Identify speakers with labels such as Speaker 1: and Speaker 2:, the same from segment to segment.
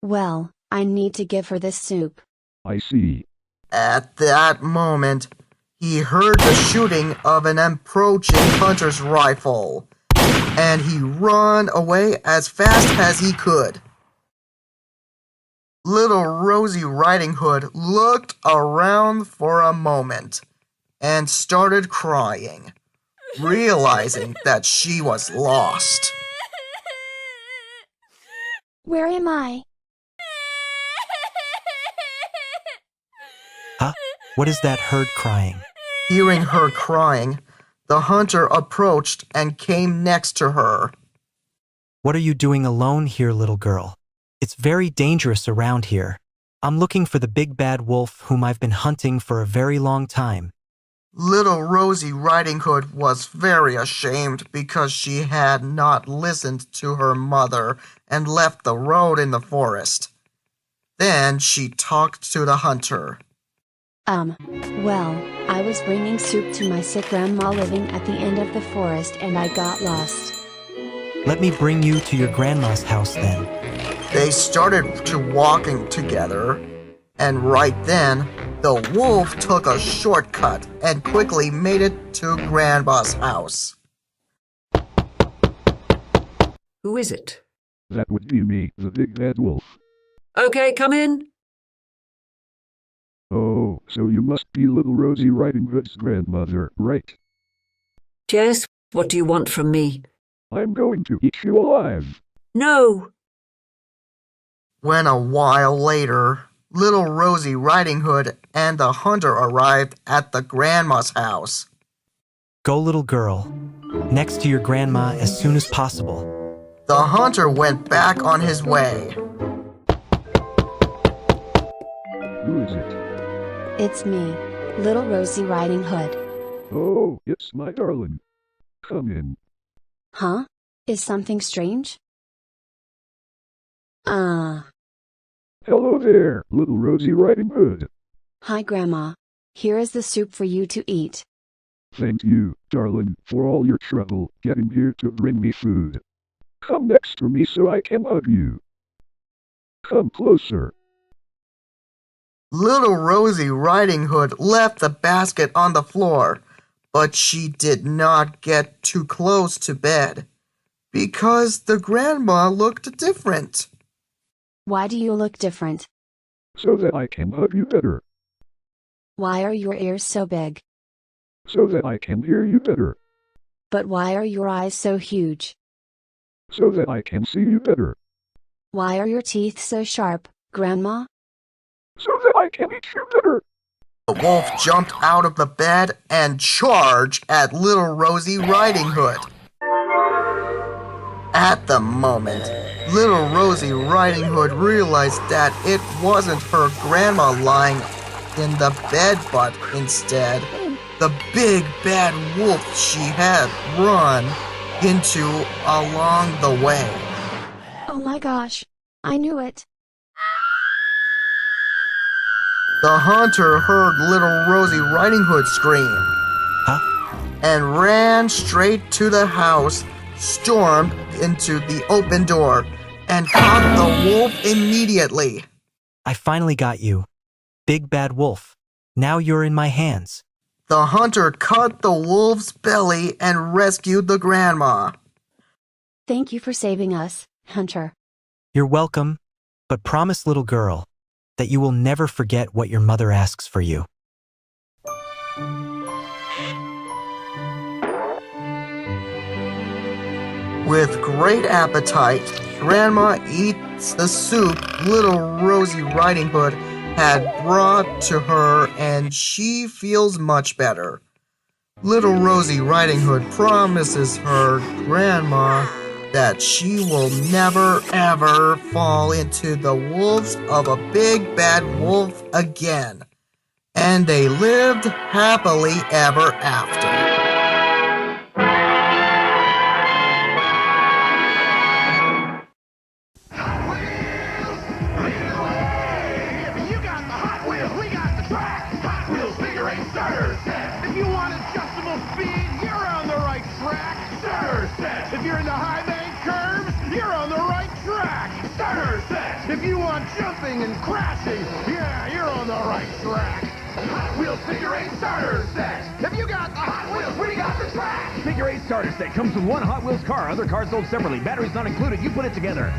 Speaker 1: Well, I need to give her this soup.
Speaker 2: I see.
Speaker 3: At that moment, he heard the shooting of an approaching hunter's rifle, and he ran away as fast as he could. Little Rosie Riding Hood looked around for a moment and started crying, realizing that she was lost.
Speaker 1: Where am I?
Speaker 4: Huh? What is that herd crying?
Speaker 3: Hearing her crying, the hunter approached and came next to her.
Speaker 4: What are you doing alone here, little girl? It's very dangerous around here. I'm looking for the big bad wolf whom I've been hunting for a very long time.
Speaker 3: Little Rosie Riding Hood was very ashamed because she had not listened to her mother and left the road in the forest. Then she talked to the hunter.
Speaker 1: Well, I was bringing soup to my sick grandma living at the end of the forest and I got lost.
Speaker 4: Let me bring you to your grandma's house then.
Speaker 3: They started to walking together, and right then, the wolf took a shortcut and quickly made it to Grandma's house.
Speaker 5: Who is it?
Speaker 2: That would be me, the big bad wolf.
Speaker 5: Okay, come in.
Speaker 2: Oh, so you must be little Rosie Riding Hood's grandmother, right?
Speaker 5: Yes, what do you want from me?
Speaker 2: I'm going to eat you alive.
Speaker 5: No.
Speaker 3: When a while later, little Rosie Riding Hood and the hunter arrived at the grandma's house.
Speaker 4: Go, little girl. Next to your grandma as soon as possible.
Speaker 3: The hunter went back on his way.
Speaker 2: Who is it?
Speaker 1: It's me, little Rosie Riding Hood.
Speaker 2: Oh, it's my darling. Come in.
Speaker 1: Huh? Is something strange?
Speaker 2: Hello there, little Rosie Riding Hood.
Speaker 1: Hi Grandma. Here is the soup for you to eat.
Speaker 2: Thank you, darling, for all your trouble getting here to bring me food. Come next to me so I can hug you. Come closer.
Speaker 3: Little Rosie Riding Hood left the basket on the floor, but she did not get too close to bed, because the grandma looked different.
Speaker 1: Why do you look different?
Speaker 2: So that I can hug you better.
Speaker 1: Why are your ears so big?
Speaker 2: So that I can hear you better.
Speaker 1: But why are your eyes so huge?
Speaker 2: So that I can see you better.
Speaker 1: Why are your teeth so sharp, Grandma?
Speaker 2: So that I can eat you better.
Speaker 3: The wolf jumped out of the bed and charged at little Rosie Riding Hood. At the moment, little Rosie Riding Hood realized that it wasn't her grandma lying in the bed, but instead, the big bad wolf she had run into along the way.
Speaker 1: Oh my gosh, I knew it.
Speaker 3: The hunter heard little Rosie Riding Hood scream.
Speaker 4: Huh?
Speaker 3: And ran straight to the house, stormed into the open door, and caught the wolf immediately.
Speaker 4: I finally got you. Big bad wolf. Now you're in my hands.
Speaker 3: The hunter cut the wolf's belly and rescued the grandma.
Speaker 1: Thank you for saving us, Hunter.
Speaker 4: You're welcome, but promise, little girl, that you will never forget what your mother asks for you.
Speaker 3: With great appetite, Grandma eats the soup little Rosie Riding Hood had brought to her, and she feels much better. Little Rosie Riding Hood promises her grandma that she will never ever fall into the wolves of a big bad wolf again. And they lived happily ever after.
Speaker 6: If you want adjustable speed, you're on the right track. Starter Set. If you're into high bank curves, you're on the right track. Starter Set. If If you want jumping and crashing, yeah, you're on the right track. Hot Wheels Figure 8 Starter Set. Have you got the Hot Wheels? We got the track.
Speaker 7: Figure 8 Starter Set comes with one Hot Wheels car. Other cars sold separately. Batteries not included. You put it together.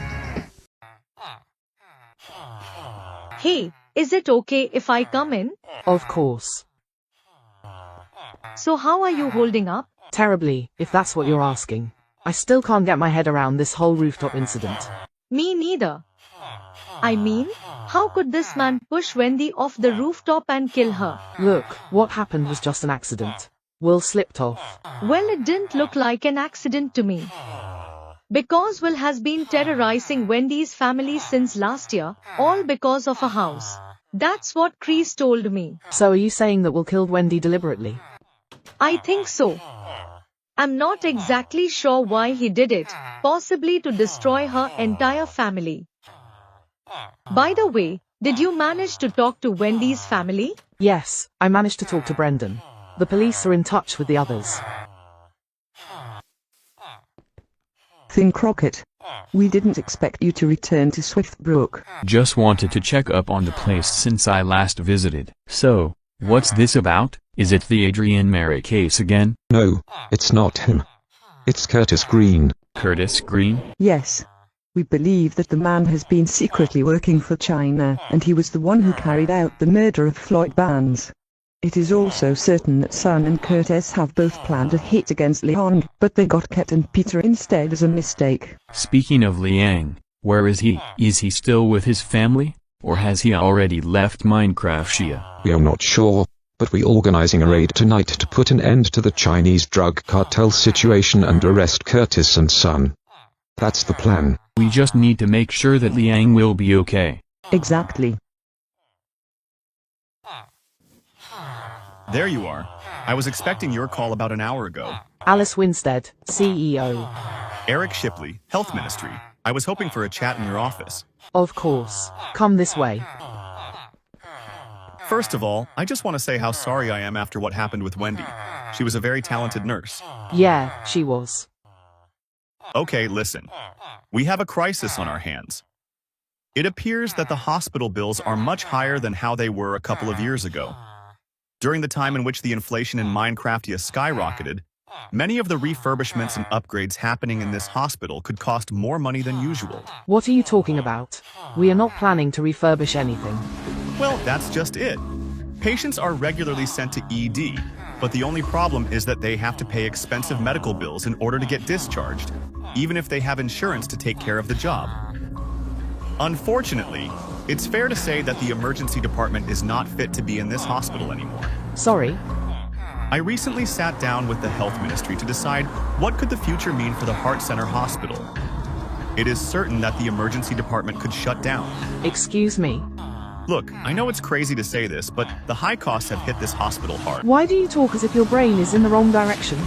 Speaker 8: Hey, is it okay if I come in?
Speaker 9: Of course.
Speaker 8: So how are you holding up?
Speaker 9: Terribly, if that's what you're asking. I still can't get my head around this whole rooftop incident.
Speaker 8: Me neither. I mean, how could this man push Wendy off the rooftop and kill her?
Speaker 9: Look, what happened was just an accident. Will slipped off.
Speaker 8: Well, it didn't look like an accident to me. Because Will has been terrorizing Wendy's family since last year, all because of a house. That's what Chris told me.
Speaker 9: So are you saying that Will killed Wendy deliberately?
Speaker 8: I think so. I'm not exactly sure why he did it, possibly to destroy her entire family. By the way, did you manage to talk to Wendy's family?
Speaker 9: Yes, I managed to talk to Brendan. The police are in touch with the others.
Speaker 10: Thin Crockett. We didn't expect you to return to Swiftbrook.
Speaker 11: Just wanted to check up on the place since I last visited. So, what's this about? Is it the Adrian Merrick case again?
Speaker 12: No, it's not him. It's Curtis Green.
Speaker 11: Curtis Green?
Speaker 10: Yes. We believe that the man has been secretly working for China, and he was the one who carried out the murder of Floyd Barnes. It is also certain that Sun and Curtis have both planned a hit against Liang, but they got Ket and Peter instead as a mistake.
Speaker 11: Speaking of Liang, where is he? Is he still with his family? Or has he already left Minecraft Shia?
Speaker 12: We are not sure, but we're organizing a raid tonight to put an end to the Chinese drug cartel situation and arrest Curtis and Sun. That's the plan.
Speaker 11: We just need to make sure that Liang will be okay.
Speaker 10: Exactly.
Speaker 13: There you are. I was expecting your call about an hour ago.
Speaker 9: Alice Winstead, CEO.
Speaker 13: Eric Shipley, Health Ministry. I was hoping for a chat in your office.
Speaker 9: Of course. Come this way.
Speaker 13: First of all, I just want to say how sorry I am after what happened with Wendy. She was a very talented nurse.
Speaker 9: Yeah, she was.
Speaker 13: Okay, listen. We have a crisis on our hands. It appears that the hospital bills are much higher than how they were a couple of years ago. During the time in which the inflation in Minecraftia skyrocketed, many of the refurbishments and upgrades happening in this hospital could cost more money than usual.
Speaker 9: What are you talking about? We are not planning to refurbish anything.
Speaker 13: Well, that's just it. Patients are regularly sent to ED, but the only problem is that they have to pay expensive medical bills in order to get discharged, even if they have insurance to take care of the job. Unfortunately, it's fair to say that the emergency department is not fit to be in this hospital anymore.
Speaker 9: Sorry?
Speaker 13: I recently sat down with the health ministry to decide what could the future mean for the Heart Center Hospital. It is certain that the emergency department could shut down.
Speaker 9: Excuse me.
Speaker 13: Look, I know it's crazy to say this, but the high costs have hit this hospital hard.
Speaker 9: Why do you talk as if your brain is in the wrong direction?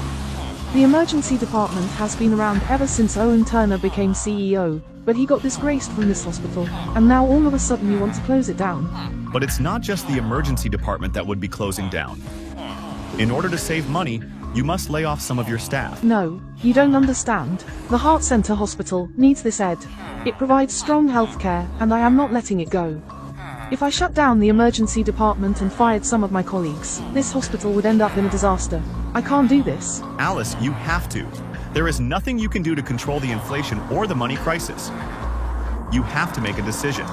Speaker 9: The emergency department has been around ever since Owen Turner became CEO, but he got disgraced from this hospital, and now all of a sudden you want to close it down.
Speaker 13: But it's not just the emergency department that would be closing down. In order to save money, you must lay off some of your staff.
Speaker 9: No, you don't understand. The Heart Center Hospital needs this ed. It provides strong healthcare, and I am not letting it go. If I shut down the emergency department and fired some of my colleagues, this hospital would end up in a disaster. I can't do this.
Speaker 13: Alice, you have to. There is nothing you can do to control the inflation or the money crisis. You have to make a decision.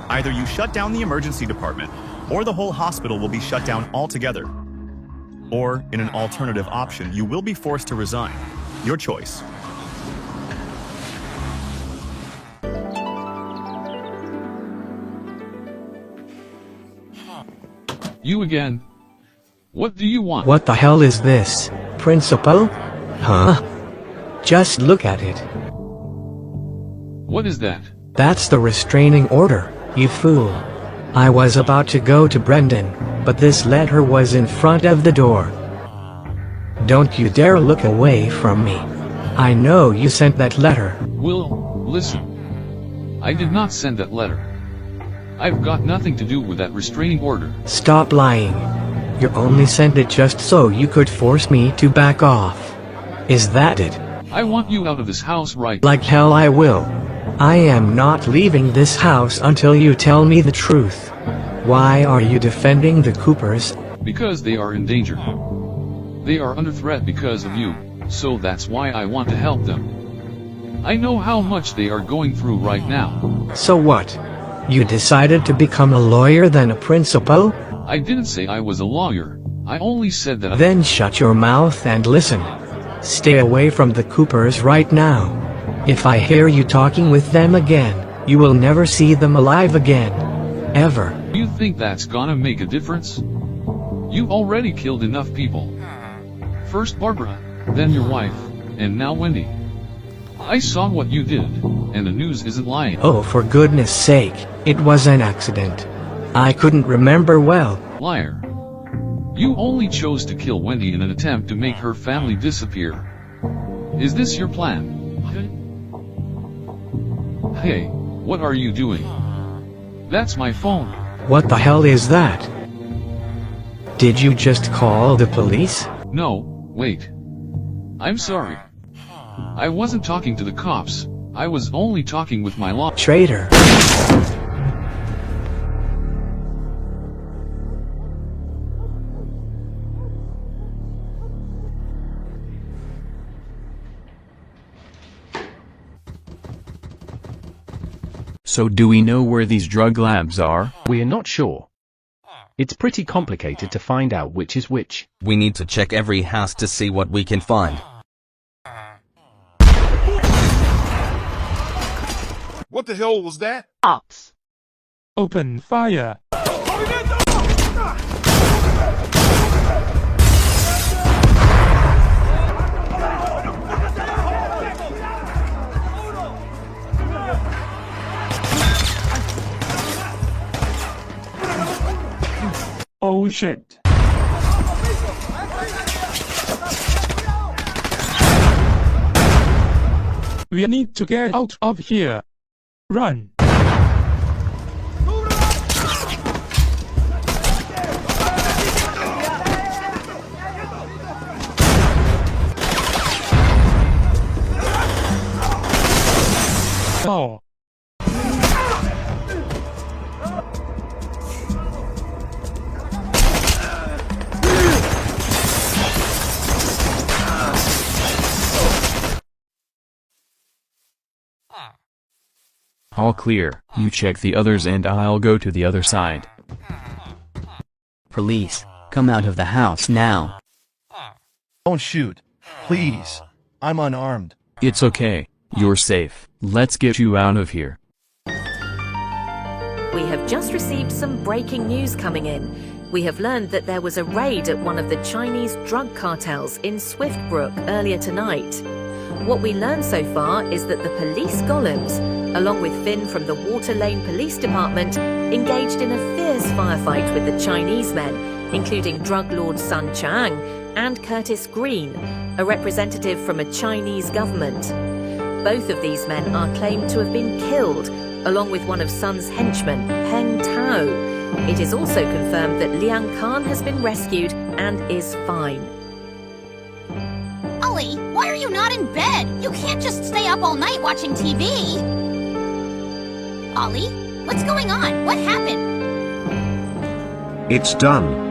Speaker 13: Either you shut down the emergency department, or the whole hospital will be shut down altogether. Or, in an alternative option, you will be forced to resign. Your choice.
Speaker 14: You again. What do you want?
Speaker 15: What the hell is this? Principal? Huh? Just look at it.
Speaker 14: What is that?
Speaker 15: That's the restraining order, you fool. I was about to go to Brendan, but this letter was in front of the door. Don't you dare look away from me. I know you sent that letter.
Speaker 14: Will, listen. I did not send that letter. I've got nothing to do with that restraining order.
Speaker 15: Stop lying. You only sent it just so you could force me to back off. Is that it?
Speaker 14: I want you out of this house right.
Speaker 15: Like hell I will. I am not leaving this house until you tell me the truth. Why are you defending the Coopers?
Speaker 14: Because they are in danger. They are under threat because of you, so that's why I want to help them. I know how much they are going through right now.
Speaker 15: So what? You decided to become a lawyer than a principal?
Speaker 14: I didn't say I was a lawyer. I only said that
Speaker 15: Then shut your mouth and listen. Stay away from the Coopers right now. If I hear you talking with them again, you will never see them alive again. Ever.
Speaker 14: You think that's gonna make a difference? You already killed enough people. First Barbara, then your wife, and now Wendy. I saw what you did, and the news isn't lying.
Speaker 15: Oh, for goodness sake, it was an accident. I couldn't remember well.
Speaker 14: Liar. You only chose to kill Wendy in an attempt to make her family disappear. Is this your plan? Hey, what are you doing? That's my phone.
Speaker 15: What the hell is that? Did you just call the police?
Speaker 14: No, wait. I'm sorry. I wasn't talking to the cops. I was only talking with my law.
Speaker 15: Traitor.
Speaker 11: So do we know where these drug labs are?
Speaker 7: We are not sure. It's pretty complicated to find out which is which.
Speaker 16: We need to check every house to see what we can find.
Speaker 6: What the hell was that?
Speaker 17: Ops. Open fire. Oh shit. We need to get out of here. Run. Oh.
Speaker 11: All clear. You check the others and I'll go to the other side.
Speaker 18: Police, come out of the house now.
Speaker 19: Don't shoot. Please. I'm unarmed.
Speaker 11: It's okay. You're safe. Let's get you out of here.
Speaker 20: We have just received some breaking news coming in. We have learned that there was a raid at one of the Chinese drug cartels in Swiftbrook earlier tonight. What we learned so far is that the police golems, along with Finn from the Water Lane Police Department, engaged in a fierce firefight with the Chinese men, including drug lord Sun Chang and Curtis Green, a representative from a Chinese government. Both of these men are claimed to have been killed, along with one of Sun's henchmen, Peng Tao. It is also confirmed that Liang Khan has been rescued and is fine.
Speaker 21: Ollie, why are you not in bed? You can't just stay up all night watching TV. Ollie, what's going on? What happened?
Speaker 22: It's done.